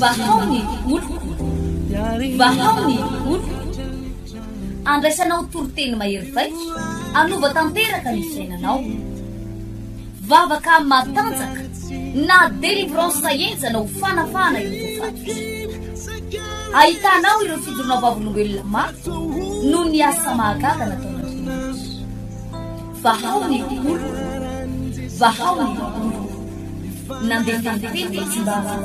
Vahaony oloko vahaony oloko andraisanao toroteny mahery vaiko anova tanteraka ny fiainanao vavaka matanjaka na délivrance enjana ho fanafana ireo tofaty ahitanao ireo fijoronao vavolombelona maro no ny asa mahagaga nataonandriamanitra vahaony oloko vahaony oloko nandefandefety tsy mba asa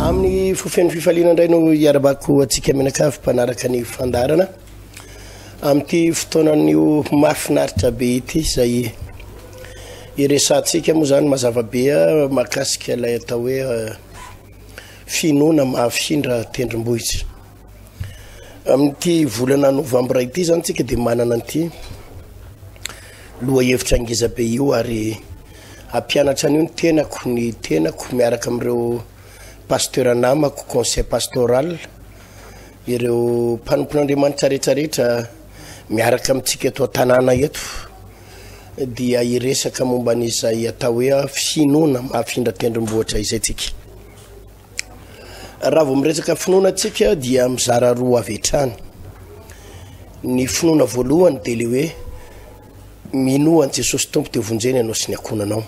amin'ny fofeny fifaliana indray no iarabako atsika menakavy mpanaraka ny fandarana amin'ity fotoanan'io mahafinaritra be ity zay iresantsika moa zany mazava be mahakasika ilay atao hoe finoana mahafindra tendrombohitra amin'ity volana novambra ity zany tsika dia manana an'ity loha hevitra angiza be io ary ampianatra an'io ny tenako miaraka amin'ireo pasteur namako conseil pastoral ireo mpanompon'Andriamanitra rehetrarehetra miaraka amintsika eto tanàna eto dia iresaka momba n'izay atao hoe finoana mahafindra tendrombohitra izay tsika raha vao miresaka finoana tsika dia mizara roa avy hatrany ny finoana voalohany dia le hoe mino an Jesosy tompo dia vonjeny ianao sy ny akonanao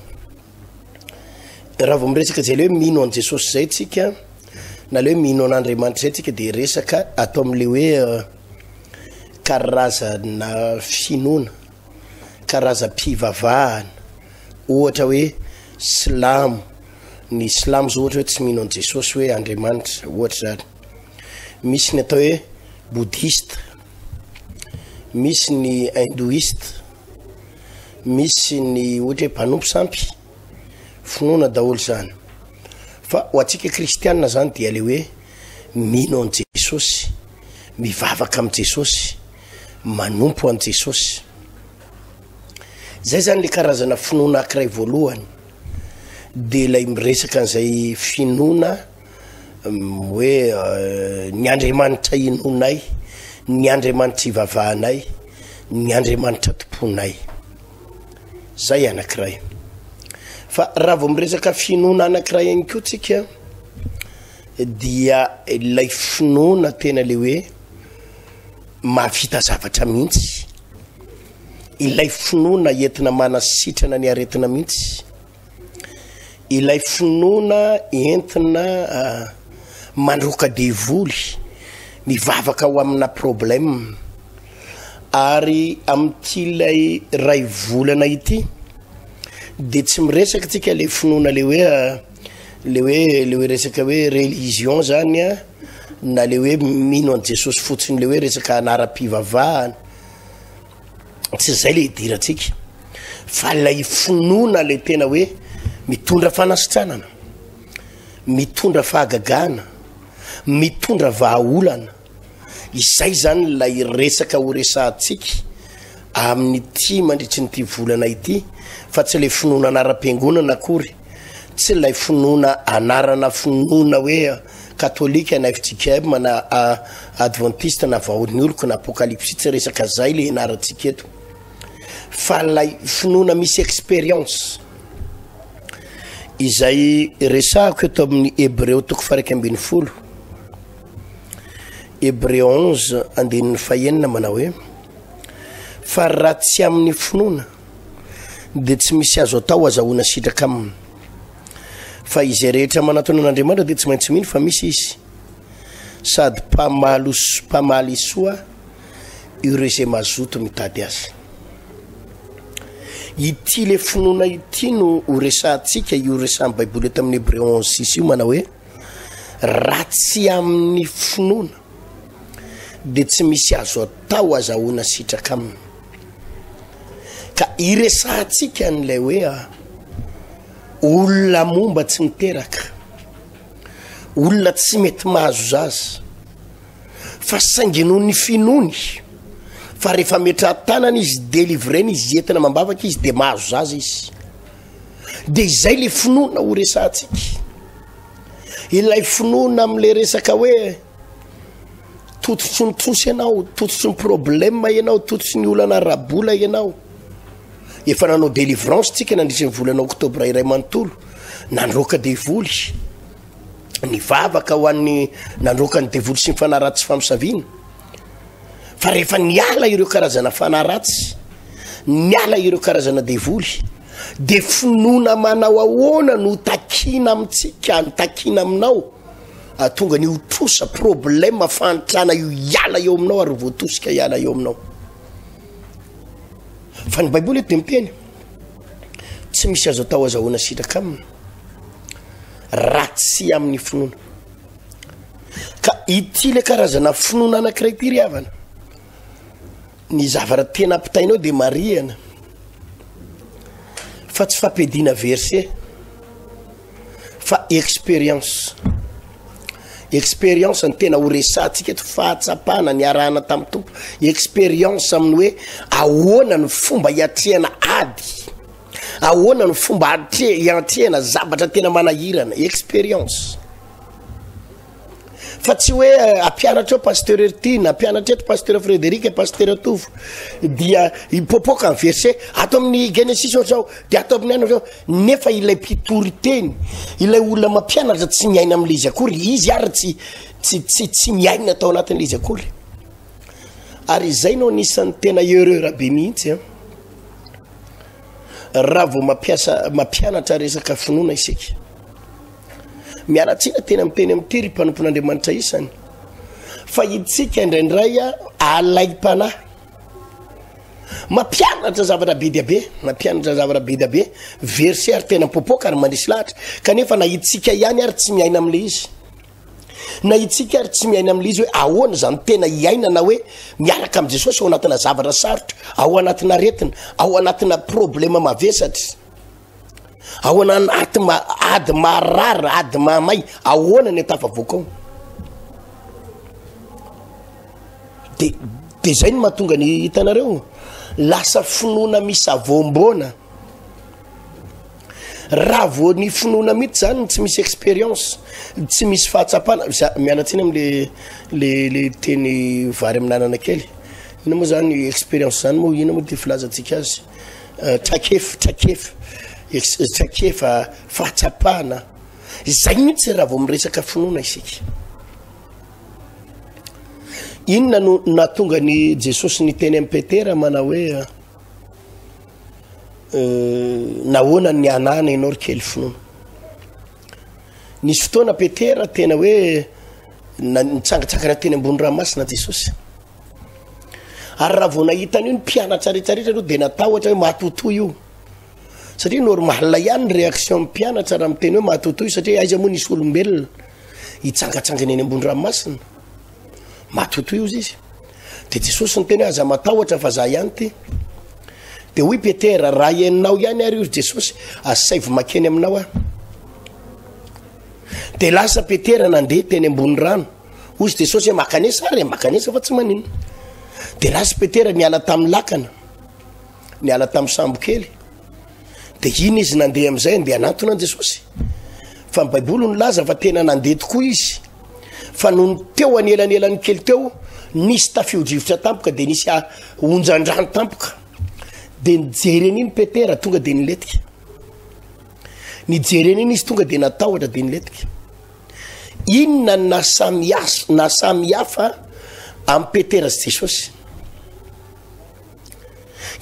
raha vao miresaka zay le hoe mino an Jesosy zay tsika na le hoe mino an'Andriamanitra zay tsika dia resaka atao amin'le hoe karazana finoana karazam-pivavahana ohatra hoe silamo ny silamo zao ohatra hoe tsy mino an Jesosy hoe Andriamanitra ohatra zany misy ny atao hoe bouddhiste misy ny hindouiste misy ny ohatra hoe mpanompo sampy finoana daholo zany fa ho atsika kristianina zany dia le hoe mino an Jesosy mivavaka am Jesosy manompo an Jesosy zay zany le karazana finoana ankiray voalohany dia ilay miresaka an'izay finoana hoe ny Andriamanitra inonay ny Andriamanitra ivavahanay ny Andriamanitra tomponay zay anankiray fa raha vao miresaka finoana anankiray ihany koa tsika dia ilay finoana tena le hoe mahavita zavatra mihitsy ilay finoana entina manasitrana ny aretina mihitsy ilay finoana entina mandroka devoly mivavaka ho amina problème ary amin'ity ilay ray volana ity dia tsy miresaka tsika le finoana le hoe resaka hoe religion zany na le hoe mino an Jesosy fotsiny le hoe resaka anaram-pivavahana tsy zay le hidirantsika fa lay finoana le tena hoe mitondra fanasitranana mitondra fahagagana mitondra vahaolana izay zany lay resaka ho resantsika amin'ity mandritry nyity volana ity fa tsy le finoana anaram-piangonana akory tsy lay finoana anarana finoana hoe katolika na FJKM na adventiste na vahoany oloko na apokalypsy tsy resaka zay le anarantsika eto fa lay finoana misy expérience izay resahako eto amin'ny Hébreu toko faraiky ambin'ny folo Hébreu 11 andininy fahenina manao hoe fa raha tsy amin'ny finoana dia tsy misy azo atao azahoana sitraka aminy fa izay rehetra manatona an'Andriamanitra dia tsy maintsy mino fa misy izy sady mpamaly soa ireo izay mazoto mitady azy ity le finoana ity no ho resantsika io resan'ny baiboly eto amin'ny Hébreu 11:6 io manao hoe raha tsy amin'ny finoana dia tsy misy azo atao azahoana sitraka aminy ka iresantsika n'ilay hoe olona momba tsy miteraka olona tsy mety mahazo zaza fa saingy noho ny finoany fa rehefa metra-tanana izy délivreny izy entina mambavaka izy dia mahazo zaza izy dia izay le finoana ho resantsika ilay finoana am'le resaka hoe tototry ny trosy ianao, tototry ny problème ianao, tototry ny olana rabola ianao. Efa nanao délivrance tsika nandritry ny volana oktobra iray manontolo, nandroaka devoly ny vavaka ho an'ny nandroaka ny devoly sy ny fanaratsy famisaviana. Fa rehefa niala ireo karazana fanaratsy, niala ireo karazana devoly, de finoana manao ahoana no takina amitsika, ny takina aminao, tonga ny hotrosa problème fantrana io iala eo aminao ary voatosika iala eo aminao. Fa ny baiboly eto de miteny tsy misy azo atao azahoana sitraka aminy ratsy amin'ny finoana. Ka ity le karazana finoana anankiray ty ry havana, ny zavara tena ampitainao de mariana, fa tsy fampedina verset fa expérience. Expérience ny tena ho resantsika eto, fahatsapana ny arahana tamin'ny tompo. Expérience amin'ny hoe ahoana ny fomba hiatrehana ady, ahoana ny fomba hiatrehana zavatra tena manahirana. Expérience. Fa tsy hoe ampianatra eo pasteur Ertine, ampianatra eto pasteur Frédéric, pasteur Tovo, dia ipopoka amin'ny verset ato amin'ny Genesis ohatrao, de ato amin'ny ano zao, nefa ilay mpitory teny, ilay olona mampianatra tsy miaina amin'le izy akory, izy ary tsy miaina tao anatin'le izy akory. Ary izay no anisan'ny tena erreur be mihitsy raha vao mampianatra resaka finoana isika. Miaratsina tena miteny amin'ity ry mpanompon'Andriamanitra isany, fa itsika indraindray alaim-panahy mampianatra zavatra be dia be, mampianatra zavatra be dia be, verset ary tena mipopoka ary mandrisy lahatra, kanefa na itsika ihany ary tsy miaina amin'le izy, na itsika ary tsy miaina amin'le izy hoe ahoana zany tena hiaina, na hoe miaraka amin'ny Jesosy ao anatina zavatra sarotra, ao anatina aretina, ao anatina problème mavesatra, ao anaty ady marary, ady mamay, ahoana ny atafavoaka ao. De zay no mahatonga ny hitanareo lasa finoana misy avombona. Raha vao ny finoana mihitsy zany tsy misy expérience, tsy misy fahatsapana. Mialatsiny am'le teny vary amin'anana kely, ina moa zany expérience zany moa, ina moa ty filazantsika azy, trakefa fahatsapana. Zay mihitsy raha vao miresaka finoana isika. Inona no natonga ny Jesosy ny teny amin'ny Petera mana hoe nahoana ny anana ianao ry kely finoana. Nisy fotoana Petera tena hoe nitsangatsangana teny ambony ranomasina Jesosy, ary raha vao nahitany io ny mpianatra rehetrarehetra aloha de natahotra hoe mahatotoy io, satria normal ihany ny réaction mpianatra raha miteny hoe mahatotoy, satria aiza moa nisy olombelona hitsangatsangana eny ambony ranomasina, mahatotoy io izy. De Jesosy ny teny hoe aza matahotra fa za ihany ty. De hoy Petera, raha iainao ihany ary io Jesosy, asaivo makeny aminao De lasa Petera nandeha teny ambony rano, hoy Jesosy hoe makanesa ary makanesa fa tsy maninona. De lasa Petera niala tamin'ny lakana, niala tamin'ny sambo kely, de iny izy nandeha am'izay andeha anantona an Jesosy. Fa ny baiboly nilaza fa tena nandeha tokoa izy, fa noho teo anelanelan'ny kely teo nisy tafio-drivotra tampoka, de nisy onjan-drano tampoka, de nijereny iny Petera tonga de niletika, nijereny iny izy tonga de natahotra de niletika. Inona na samihafa amin'ny Petera sy Jesosy?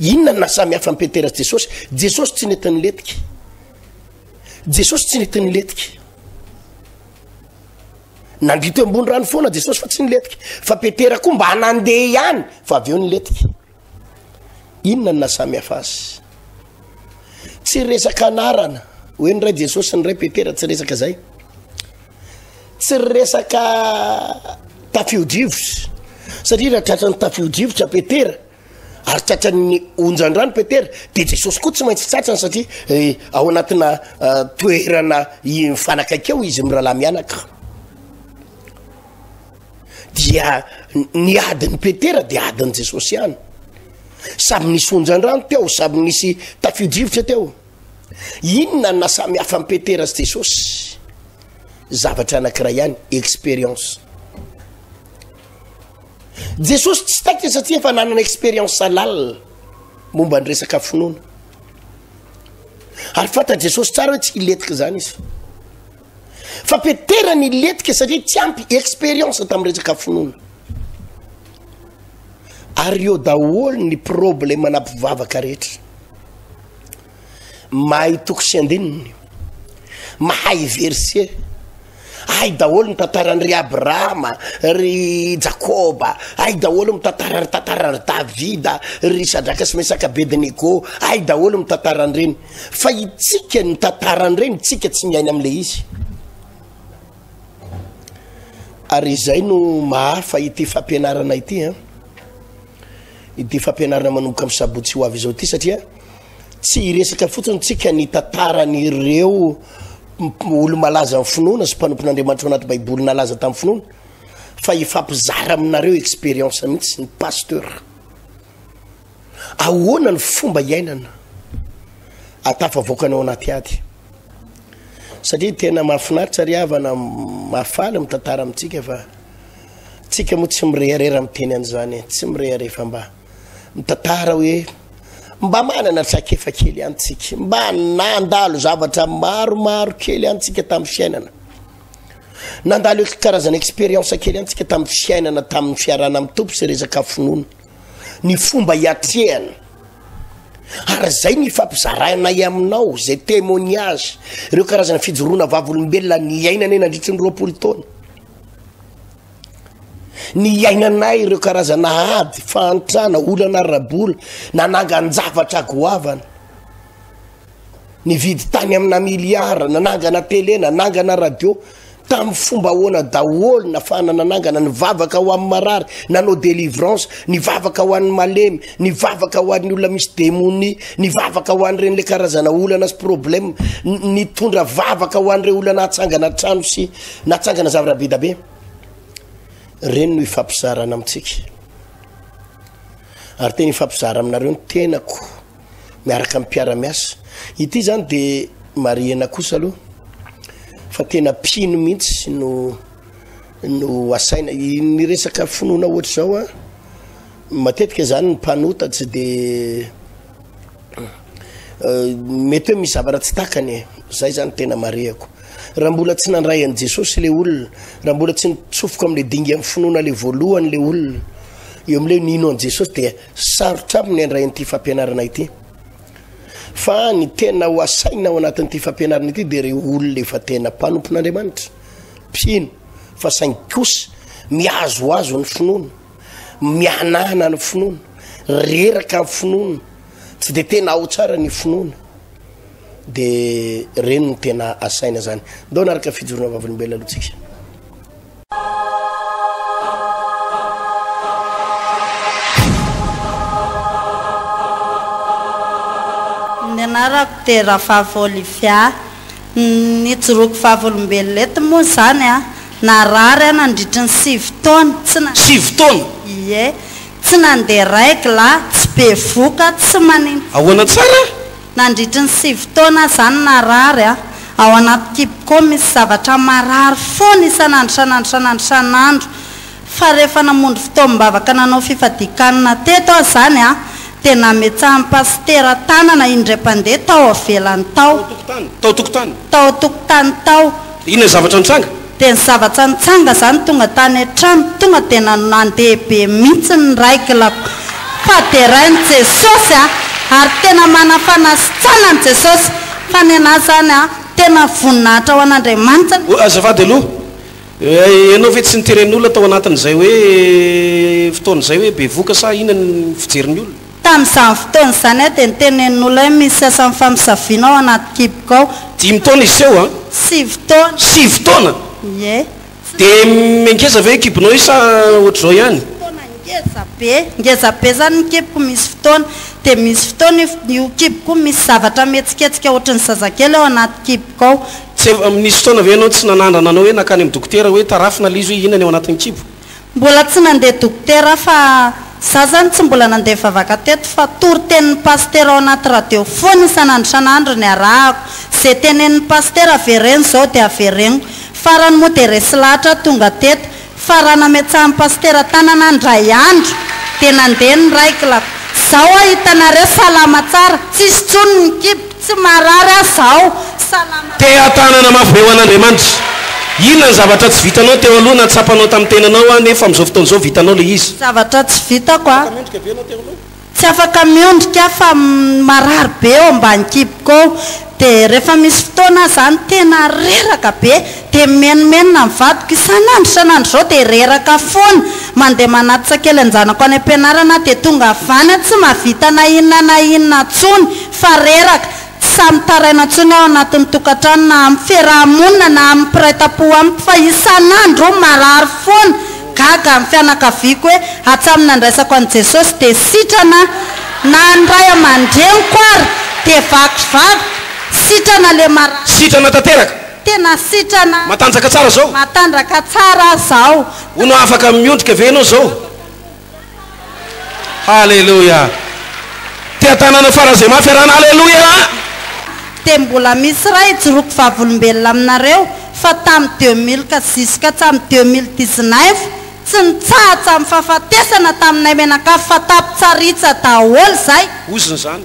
Inona na samihafa amin'ny Petera sy Jesosy? Jesosy tsy nety niletika, Jesosy tsy nety niletika, nandrito ambony rano foana Jesosy fa tsy niletika, fa Petera koa mba nandeha ihany fa avy eo niletika. Inona na samihafa azy? Tsy resaka anarana hoe ny ray Jesosy ny ray Petera, tsy resaka zay, tsy resaka tafio-drivotra, satria raha tratrany tafio-drivotra Petera ary tratrany onjan-drano Petera, de Jesosy koa tsy maintsy tratrany, satria ao anatina toerana mifanakakeo izy mirahalahy mianaka. Dia ny adiny Petera de adiny Jesosy ihany, samy nisy onjan-drano teo, samy nisy tafio-drivotra teo. Inona na samy hafa amin'ny Petera sy Jesosy? zavatra anankiray ihany expérience. Jesosy tsy taika satria fa nanana expérience lalina momba ny resaka finoana. Ary fanta Jesosy tsara hoe tsy iletika zany izy. Fa Petera ny iletika satria tsy ampy expérience tamin'ny resaka finoana. Ary eo daholo ny problème anampivavaka rehetra. Mahay toko sy andininy, mahay verset, ay daholo ny tantarany ry Abrahama, ry Jakoba, ay daholo mitantarany tantarany Davida, ry Sadraka sy Mesaka Abednego, ay daholo mitantarany reny. Fa itsika ny tantarany reny, tsika tsy miaina am'le izy. Ary izay no mahafa ity fampianarana ity, ity fampianarana manomboka amin'ny sabotsy ho avy izao ity, satria tsy resaka fotsiny tsika ny tantarany ireo olo malaza amin'ny finoana sy mpanompon'Andriamanitra anaty baiboly nalaza tamin'ny finoana, fa ifampizara aminareo expérience mihitsy ny pasteur. Ahoana ny fomba iainana atafavoakanao anaty ady, satria tena mahafinaritra ary havana mahafaly mitantara amintsika, fa tsika moa tsy mireharera miteny an'izany, tsy mirehare, fa mba mitantara hoe mba manana trakefa kely antsika, mba nandalo zavatra maromaro kely antsika tamin'ny fiainana, nandalo karazana expérience kely antsika tamin'ny fiainana, tamin'ny fiarana amin'ny tompo sy resaka finoana, ny fomba hiatrehana. Ary zay ny fampizarana aminao, zay témoignage, ireo karazana fijoroana vavolombelona ny ainana nandritry ny 20 taona, ny ainanay ireo karazana ady, fantrana, olana rabola, nanangan-javatra goavana, ny vidy tany amina miliara, nanangana télé, nanangana radio, tamin'ny fomba ahoana daholo nafana nanangana, ny vavaka ho amin'ny marary, nanao délivrance, ny vavaka ho an'ny malemy, ny vavaka ho an'ny olona misy démonie, ny vavaka ho an'ireny le karazana olana sy problème, ny tondra vavaka ho an'ireo olana natsangana trano sy natsangana zavatra be da be. Reny no ifampizarana amintsika. Ary tena ifampizara aminareo ny tenako miaraka amin'ny mpiara-miasa. Ity zany de mariana kosa aloha, fa tena pino mihitsy no asaina ny resaka finoana ohatra zao matetika zany ny mpanota tsy de mety hoe misy zavatra tsy takany, zay zany tena marehako. Raha mbola tsy nandray an' Jesosy le olona, raha mbola tsy nitsofoko am'le dingy amin'ny finoana le voalohany le olona, eo am'le nino an' Jesosy dia sarotra aminy andray an'ity fampianarana ity. Fa ny tena ho asaina ao anatin'ity fampianarana ity dia reo olona efa tena mpanompon'Andriamanitra, mpino, fa saingy kosa miazoazo ny finoana, mianana ny finoana, reraka ny finoana, tsy dia tena ao tsara ny finoana. De reny ny tena asaina zany. Ndao naraka fijorona vavolombelona alohatsika. Ny anarako dia Ravava Olivia, nijoroako vavolombelona eto moa zany narary nandritry ny 7 taona. 7 taona? Ie, tsy nandeha règle, tsy be voka, tsy manino. Ahoana tsara? Nandritry ny 7 taona zany narary ao anaty kipiko misy zavatra marary foana isanandro. Fa rehefa namondy fotoam-bavaka nanao fifadikanana teto zany dia nametsahan'ny pastera tanana indray-pandeha tao avelany tao. Tao tokotany? Tao tokotany tao. Inona zavatra nitsanga? Dia ny zavatra nitsanga zany tonga tany an-trano, tonga dia nandeha be mihitsy ny raiglako. Fa dia rain'i Jesosy ary tena manafana-sitsana ny Jesosy, fa ny anahy zany tena voninahitra ho an'Andriamanitra. Azafady aloha, ianao ve tsy niteren'olona tao anatin'izay hoe fotoana izay hoe be voka sa ina ny fijerin'ny olona? Tamin'izany fotoana izany dia nitenen'olona hoe misy sasany famisaviana ao anaty kipiko ao. 5 taona izy eo 7 taona. 7 taona? Ie. Dia mengeza ve kipinao io sa ohatr'izao ihany? Ngeza be zany ny kipiko misy fotoana, dia misy fotoana io kipiko misy zavatra metsiketsika ohatrany zazakely ao anaty kipiko ao. Nisy fotoana ve ianao tsy nanandrana anao hoe nakany amin'ny dokotera hoe tarafina le izy hoe inona ny ao anatin'ny kipo? Mbola tsy nandeha dokotera, fa za zany tsy mbola nandeha vavaka teto, fa tory tenin'ny pastera ao anaty radio foana isanandro ny arahako. Zay tenenin'ny pastera avereny zao dia avereny, farany moa dia resy lahatra tonga teto farana metsahan'ny pastera tanana andray andro dia nandeha ny raikolako zao ahitanareo salama tsara tsisy tsony ny kipy tsy marary azao salama te atanana mafy eo an'Andriamanitra inona ny zavatra tsy vitanao teo aloha na tsapanao tamin'ny tenanao a nefa amin'izao fotoan'izao vitanao le izy zavatra tsy vitako a tsy afaka miondrika fa marary be eo ambany kipiko dia rehefa misy fotoana zany tena reraka be dia menomenona mivadiko isanandro zao dia reraka foana mandeha manaty sakely anjanako any am-pianarana dia tonga avany tsy mavita na inona tsony fa reraka samy taraina tsony ao anatin'ny tokantrano na amin'ny fiarahamonina na amin'ny mpiray-tam-po amiko fa isanandro marary foana gaga amin'ny fianakaviako hoe atsamina andraisako an' Jesosy dia sitrana na andray aman-dreniko ary dia vakivaky sitrana le marary sitrana tanteraka tena sitrana matanjaka tsara zao matanjaka tsara zao ono afaka miondrika venao zao halleluja tia tanana farazay mafy arana halleluja dia mbola misy raha ijoroko vavolombelona aminareo fa tamin'ny 2000 ka ziska hatramin'ny 2019 tsy nitsahatra amin'ny fahafatesana taminay menakafy fa tapitsaritsa daholo zay oziny zany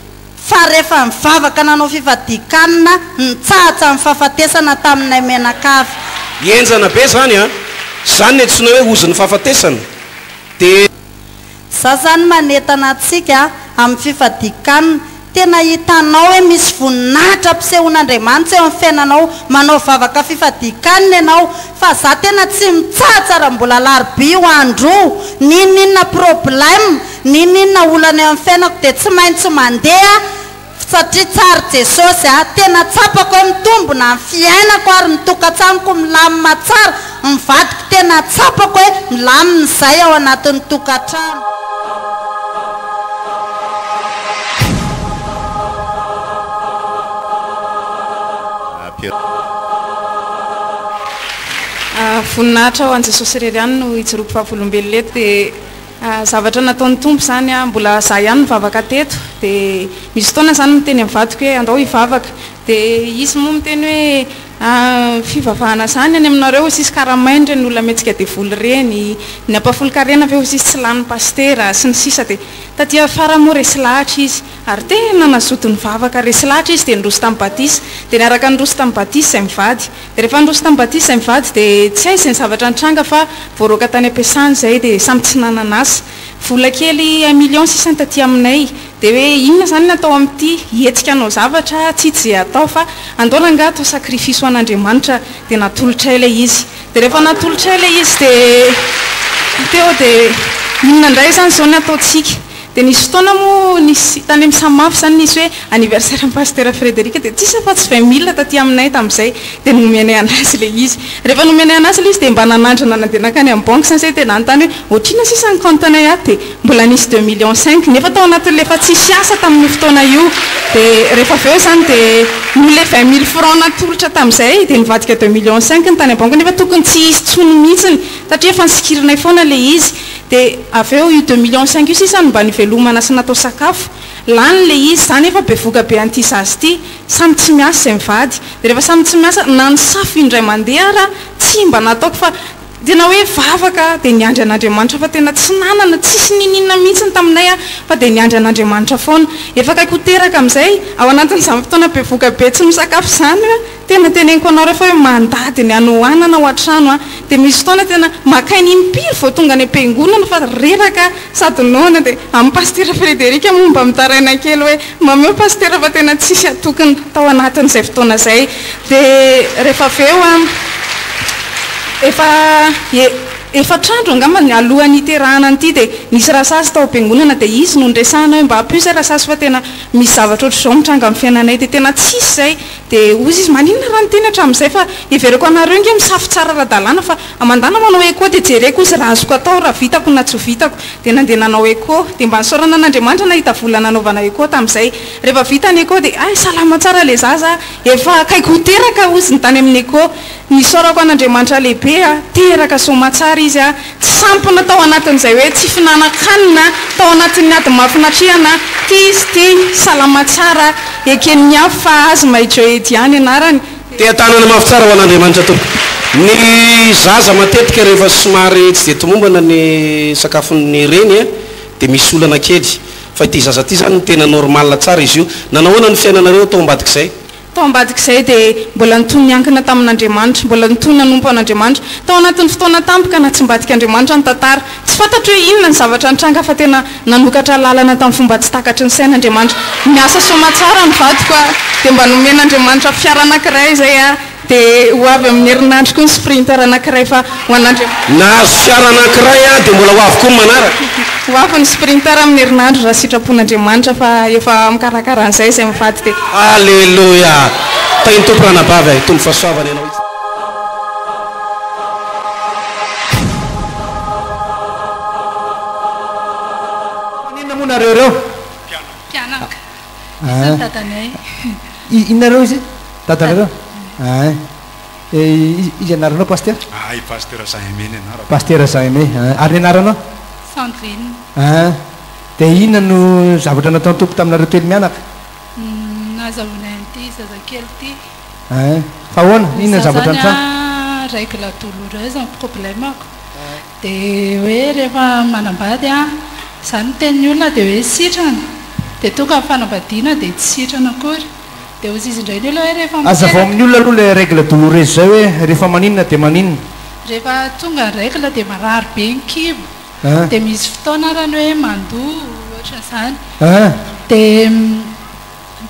fa rehefa mivavaka nanao fifadikanina nitsahatra amin'ny fahafatesana taminay menakafy enjana be zany a zany ny antsoina hoe oziny fahafatesana dia za zany manetana atsika amin'ny fifadikanina tena hitanao hoe misy voninahitra mpisehoan'Andriamanitra eo amin'ny fiainanao manao vavaka fifadikanina ianao fa za tena tsy mitsahatsara mbola laribia ho andro ninona problème ninona olana eo amin'ny fiainako dia tsy maintsy mandeha satria tsara Jesosy a tena tsapako hoe mitombona amin'ny fiainako ary mitokantranoko milamina tsara mivadiko tena tsapako hoe milamina izay ao anatin'ny tokantrano voninahitra ho an' Jesosy irery ihany no ijoroko vavolombelona eto dia zavatra nataon'ny tompo zany a mbola za ihany mivavaka teto dia misy fotoana zany miteny mivadiko hoe andao hivavaka dia izy moa miteny hoe fivavahana zany any aminareo sisy karamaindry ny olona metsika devoly reny ny ampafolon-karena ve ho sisy tsy lany pastera sy ny sisa dia tadia fara moa resy lahatra izy ary tena nazoto ny vavaka resy lahatra izy dia nirosy tamin'ny batisa dia niaraka nirosy tamin'ny batisa izay mivady dia rehefa nirosy tamin'ny batisa izay mivady dia tsy aizy ny zavatra nitranga fa voaroaka tany am-piasany izay dia samy tsy nananasa vola kely 1 million 600 taty aminay dia hoe inona zany natao amin'ity hetsika anao zavatra tsy izay atao fa andaona nga atao sakrifisy ho an'Andriamanitra dia natolotra ilay izy dia rehefa natolotra ilay izy dia teo dia inona indray zany zao ny ataontsika dia nisy fotoana moa nisy tany amin'ny samafy zany nisy hoe anniversaire ny pastera Frédéric dia tsisy fa tsy 20 000 taty aminay tamin'izay dia nomenay anazy ilay izy rehefa nomenay anazy ilay izy dia mba nanandrana nandeha nakany amin'ny banque zany zay dia nanontany hoe ohatrina sisa ny compte-nay aty dia mbola nisy 2 millions 5 nefa tao anatin'ilay efa tsisy asa tamin'ny fotoana io dia rehefa avy eo zany dia nole 20 000 francs natolotra tamin'izay dia nivadika 2 millions 5 ny tany banque nefa tokony tsy izy tsony mihitsiny satria efa nisikirinay foana ilay izy dia avy eo io 2 millions 5 io sisa mba nivelomana sy natao sakafo lany le izy zany efa be voka be an'ity zazy ity samy tsy miasa izay mivady dia rehefa samy tsy miasa na ny safo indray mandeha raha tsy mba nataoko fa tena hoe vavaka dia niandry an'Andriamanitra fa tena tsy nanana tsisy ninina mihitsy taminay a fa dia niandry an'Andriamanitra foana efa kaiku teraka amin'izay ao anatin'izany fotoana be voka be tsy misakafo zany a tena teneniko anao rehefa hoe mandady ny anohanana ao an-trano a dia misy fotoana tena makainy impiry vao tonga ny am-piangonana fa reraka sady noana dia amin'ny pastera Frédéric momba mitaraina kely hoe mameo pastera fa tena tsisy atokony tao anatin'izay fotoana izay dia rehefa avy eo a efa trandro angamba ny alohan'ny iterahana an'ity dia nisy rasasy tao am-piangonana dia izy no ndresahana hoe mba ampio rasasy fa tena misy zavatra ohatr'izao mitranga amin'ny fiainanay dia tena tsisy zay dia ozy izy maninona raha nyteny hatramin'izay fa evereko anareo inge misafy tsara ara-dalàna fa amandana manao eko dia jereko izy raha azoko atao raha vitako na tsy vitako dia nandeha nanao eko dia mba nisaorana an'Andriamanitra nahita vola nanaovana eko tamin'izay rehefa vita ny eko dia ay salama tsara le zaza efa kaiku teraka ozy ny tany amin'ny eko nisaorako an'Andriamanitra lehibe a teraka soma tsara izy a tsy sampona tao anatin'izay hoe tsy finanan-kanina tao anatin'ny ady mahafinatriana ty izy ty salama tsara eken'ny afo fa azy maidro edy ihany anarany teatanana mafy tsara ho an'andriamanitra tompoko ny zaza matetika rehefa somary tsy de tomombana ny sakafony reny a de misy olana kely fa ity zaza ty zany tena normal tsara izy io nanahoana ny fiainanareo tao ambadik'izay tao ambadik'izay de mbola nitony niankina tamin'andriamanitra mbola nitony nanompo an'andriamanitra tao anatin'ny fotoana tampoka na tsy mbadika andriamanitra ny tantara tsy fantatro hoe inona ny zavatra nitranga fa tena nanokatra lalana tamin'ny fomba tsy takatry ny sain'andriamanitra miasa soma tsara ny vadiko a de mba nomen'andriamanitra fiara anankiray zay a de ho avy amin'ny herinandro koa ny sprinter anankiray fa ho an'andriamanitra nahazo fiara anankiray a de mbola ho avy koa ny manaraka ho avy ny sprinter amin'ny herinandro raha sitrapon'andriamanitra fa efa mikarakaran'izay zay mivady de alleloia tainy tompo ranabavy ay tombo fahasoavany ianao izy inona moa nareo reo mpianaka tatanay inonareo izy tatanareo izy anaranao paster paster Saimene anarako paster Saimene ary ny anaranao Sandrine de inona no zavatra nataony tompo taminareo telo mianaka nazavonay ty zazakely ty fa ahoana inona ny zavatra ny trano règle douloureuse ny problème ako de hoe rehefa manambady a zany tenin'ny olona de hoe sitrana de tonga ny fanambadiana de tsy sitrana akory de ozy izy indray ny olona hoe rehefa aza vao amin'ny olona aloha le règle douloureuse zay hoe rehefa maninona de maninona rehefa tonga ny règle de marary be ny kibo de misy fotoana rany hoe mandoa ohatran'izany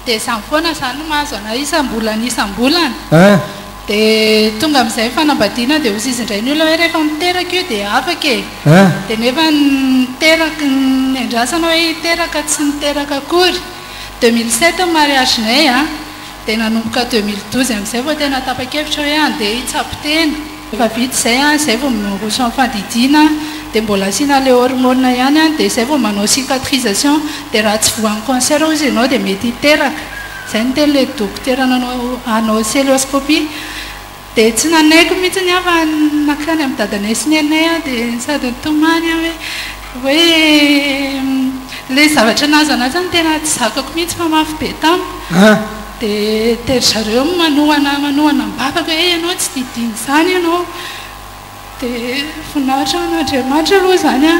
de samy foana zany no mahazo ana isam-bolana de tonga amin'izay fanambadiana de ozy izy indray ny olona hoe rehefa miteraka io de afaka e de nefa niteraka ny andrasana hoe hiteraka tsy niteraka akory 2007 mariagenay a de nanomboka 2012 amin'izay vao tena tapa-kevitra hoe andeha hitsapotena efa vita zay a zay vao miroso amin'ny fandidiana de mbola asiana le hormone ihany a de zay vao manao cicatrisation de raha tsy voan'ny cancer ozy ianao de mety hiteraka zay ny teny le dokotera anao célioscopie de tsy nanaiko mihitsy ny afa nakany amin'ny dadanay sy ny anay a de sady ntomany a hoe le zavatra nazo anazy any tena tsy zakako mihitsy fa mafy be tamo de tery zareo manohana mibabaka hoe ianao tsy didiny zany ianao de voninahitra an'andriamanitra aloha zany a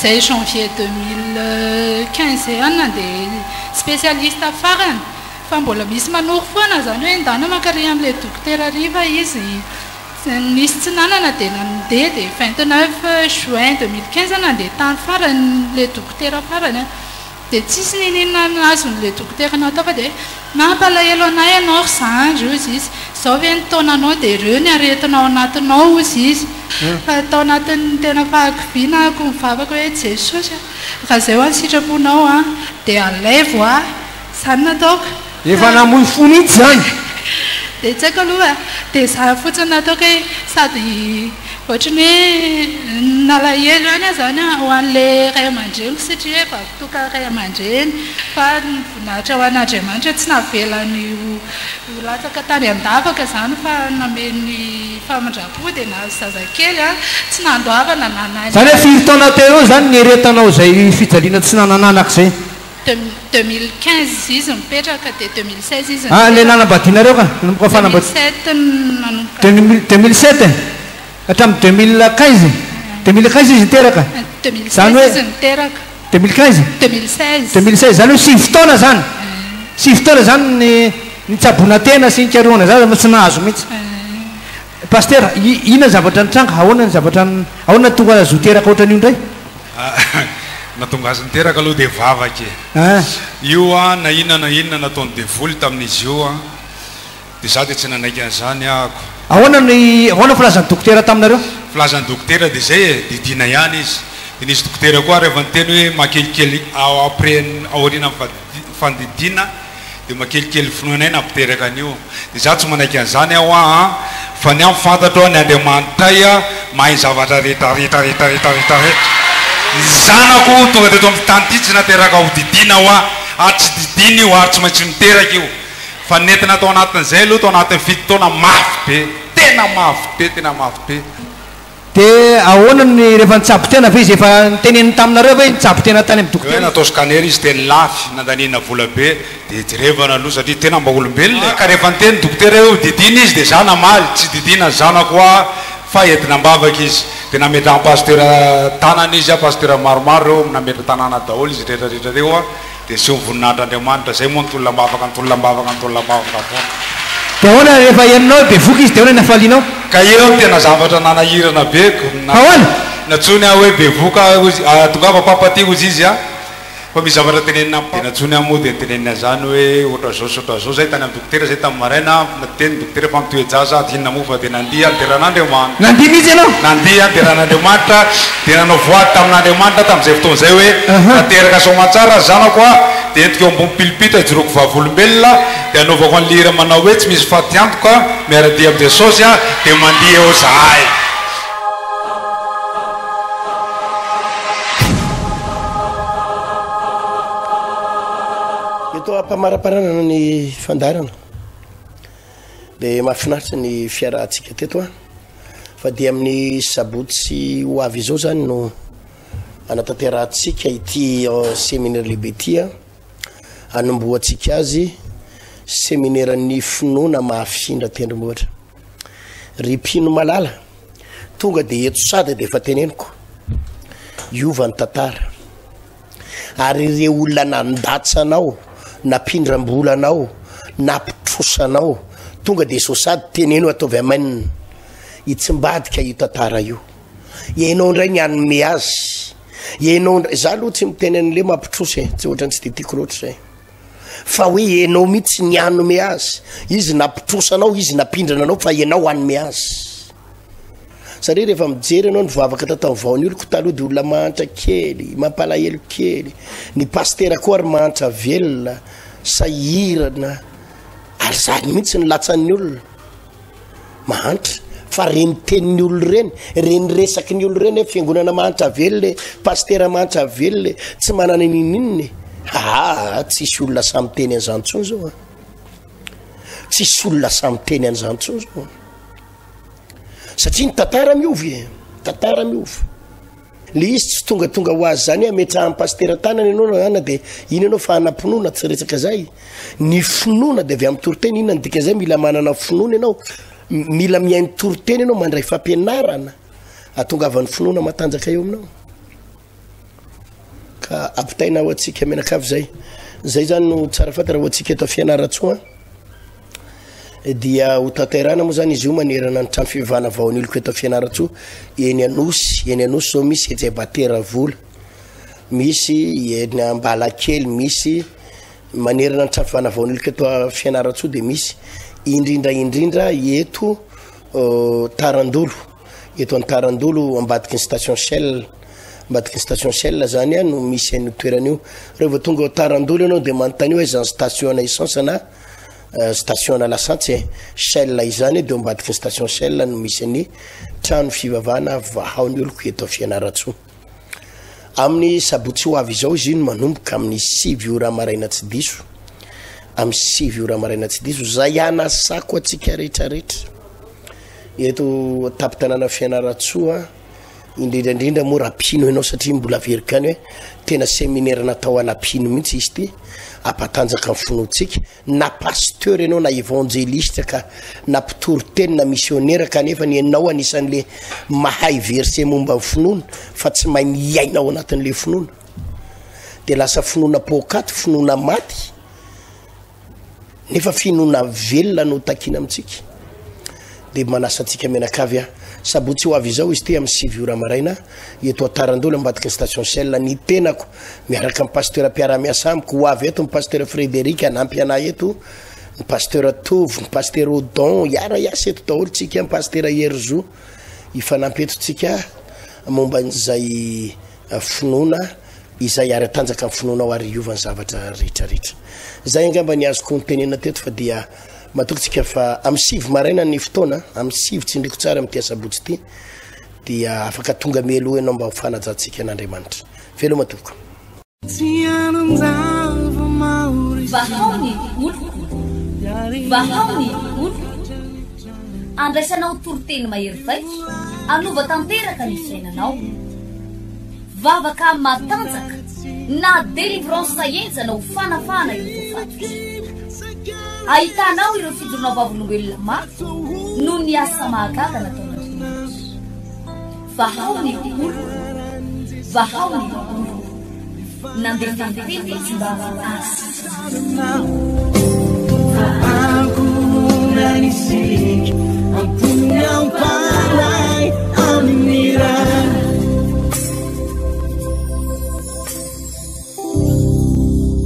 zay janvier 2015 zay any nandeha spécialiste farany fa mbola misy manoro foana zany hoe ndana makary amin'le dokotera riva izy nisy tsy nanana de nandeha de 29 juin 2015 nandeha tany farany le dokotera farany de tsisy ninina nazo le dokotera natao fa de mampalahelo anay ianao rzandry ozy izy zao ve ny taonanao de reo ny aretinao anatinao ozy izy fa atao anatin'ny tena fahakovinako mivavaka hoe jesosy raha zay ho any sitraponao a de alaivo a zany nataoko efa namoy fo mihitsy zany de tsy haiko aloha de za fotsiny nataoko hoe sady ohatrany hoe nalahelo any a zany ho an'le ray aman-dreny satria hoe vavitoka ray aman-dreny fa voninahitra ho an'andriamanitra tsy navelany latsaka tany andavaka zany fa nameny famandrapo de nahazo zazakely a tsy nandoavana nanany zany hoe firy taona teo zany ny eretanao zay fijaliana tsy nanananaka zay 2015 izy mipetraka de 2016 izy le nanambadinareo ka nanomboka fanambady 2007 hatramin'ny 2015 izy niteraka zany hoe 2015 zany hoe 6 taona zany 6 taona zany ny tsabona tena sy nikaroana zany tsy nahazo mihitsy paster inona zavatra nitranga ahoana ny zavatra ahoana tonga azo teraka ohatran'io ndray natonga azy niteraka aloha de vavaky io a na inona nataony devoly tamin'izy io a de za de tsy nanaiky an'izany ako ahoana filazan'ny dokotera taminareo filazan'ny dokotera de zay e didina ihany izy de nisy dokotera koa rehefa nyteny hoe makelikely après aorina fandidina de makelikely finoanay nampiteraka an'io de za tsy manaiky an'izany aho a fa ny amfantatro ny andriamanitray a mahay zavatra rehetrarehetrarehetrarehetrarehetra zanako tonga teto amin'ny tany ty tsy nateraka ho didina ho a tsy didiny io ary tsy maintsy miteraka io fa nentina tao anatin'izay aloha tao anatin'ny fito taona mafy be tena mafy be tena mafy be dia ahoana ny rehefa nitsapo tena fa izy efa niteneniny taminareo hoe nitsapo tena tany amin'ny dokotera natao scanner izy teny lafy nandanina vola be dia jerevana aloha satria tena mba olombelona ka rehefa niteny dokotera eo didina izy dia zana maly tsy didina zana koa fa entina mbavaka izy dia nametra pasteur tanana izy a pasteur maromaro eo nametra tanàna daholo izy rehetrarehetra reo a dia sy mivoninahitran'Andriamanitra zay moa nitolona mbavaka nitolona mbavaka nitolona mbavaka foana dia ahoana rehefa henonao be voky izy dia ahoana nafalianao ka eo tena zavatra nanahirana be ahoana natsony a hoe bevoka tongava papaty ozy izy a fa misy zavatra tenenina dia natsony amoa dia tenenina zany hoe oatra zao zay tany amin'ny dokotera zay tamin'ny maraina nateny dokotera fa mitoejaza tinona mofa dia nandiha dia ran'Andriamanitra nandiha mihitsy ianao nandiha dia ran'Andriamanitra dia nanao voady tamin'Andriamanitra tamin'izay fotoana zay hoe nateraka somatsara zanako a dia entiko eo ambony pilipita ijoroko vavolombelona dia anaovako an'ny lira manao hoe tsy misy faty antoka miaradia amin'ny jesosy a dia mandiha eo zahay eto ampamaraparanana ny fandarana dia mahafinaritra ny fiarahantsika teto a fa dia amin'ny sabotsy ho avy izao zany no anatanterantsika ity séminaire lehibe ty a anomboantsika azy séminaire ny finoana mahafindra tendrombohitra ry mpino malala tonga dia eto sady dia efa teneniko iova ny tantara ary re olona nandatsanao nampindram-bolanao nampitrosanao tonga dia sosady teneno ataovy amainina hitsymbadika io tantara io ianao indray ny anome azy ianao ndray za aloha tsy mitenen'le mampitrosy tsy ohatrany tsy de tiako loatra zay fa hoe ianao mihitsy ny anome azy izy nampitrosanao izy nampindrananao fa ianao anome azy satria rehefa mijery anao nyvoavaka tatao vaony oloko taloha dia olona mahantra kely mampalahelo kely ny pastera koa ary mahantra velona sahirana ary zany mihitsy ny latsan'ny olona mahantra fa reny tenin'ny olo reny resaky ny olo reny fiangonana mahantra velona pastera mahantra velona tsy manana ninininy tsisy olona samy teny an'izany zao tsisy olona samy teny an'izany zao satria ny tantara miovy tantara miovy le izy tsy tongatonga ho azy zany ametrahan'ny pastera tanana ianao ana dia iny ianao fa hanampinoana tsy retsaka zay ny finoana dia avy amin'ny toroteny inona ny dika zay mila manana finoana ianao mila mihainy toroteny ianao mandray fampianarana atongavan'ny finoana matanjaka eo aminao ka ampitaina ho atsika menakavy zay zany no tsara fata raha ho atsika eto fianaratsoa dia ho tanterana moa zany izy io manerana ny trano fivavahana vaoniloko eto fianaratsoa eny anosy zao misy ejebatera vola misy eny ambalakely misy manerana ny trano fivavahana vaoniloko eto fianaratsoa dia misy indrindra eto tarandolo eto any tarandolo ambadiky ny station shell ambadiky ny station shell zany a no misy an'io toerana io rehefa tonga tarandolo ianao dia manontany hoe zany station na essence na station na lasantsy shell izany dia ambadiky ny station shell no misy any trano fivavahana vahaony oloko eto fianaratsoa amin'ny sabotsy ho avy izao izy iny manomboka amin'ny 6 ora maraina tsy diso amin'ny 6 ora maraina tsy diso zay anasako atsika rehetrarehetra eto tapitanana fianaratsoa indrindrandrindra moa rapino ianao satria mbola verikany hoe tena séminaire natao anapino mihitsy izy ty ampatanjaka amin'ny finoantsika na pasteur ianao na évangéliste ka na mpitoriteny na missionnaire kanefa ny ianao anisan'le mahay verset momba ny finoana fa tsy mahay miainao anatin'le finoana dia lasa finoana pokaty finoana maty nefa finoana velona no takina amintsika dia manasantsika menakavy a sabotsy ho avy izao izy ty amin'ny 6 ora maraina eto atarandolo ambadiky ny station shell ny tenako miaraka amin'ny pasteur mpiara-miasa amiko ho avy eto ny pasteur Frédéric anampy anahy eto ny pasteur Tovy ny pasteur Odon iara iasa eto daholo tsika ny pasteur Herzo ifanampy eto tsika momba n'izay finoana izay ary atanjaka amin'ny finoana ho ary iovany zavatra rehetrarehetra zay angamba ny azoko nytenena teto fa dia matokotsika fa amin'ny 6 maraina ny fotoana amin'ny 6 tsindriko tsara amin'ny tia sabotsy ty dia afaka tonga mielo ianao mba ho fanajantsika an'Andriamanitra velo matoko vahaony oloko andraisanao toroteny mahery vaitra anova tanteraka ny fiainanao vavaka matanjaka na délivrance enjana ho fanafana io tofatitra ahitanao ireo fijoronao vavolombelona maro no ny asa mahagaga nataon'Andriamanitra vahao ny olo vahao ny olo nandeha tantety tsy mba asa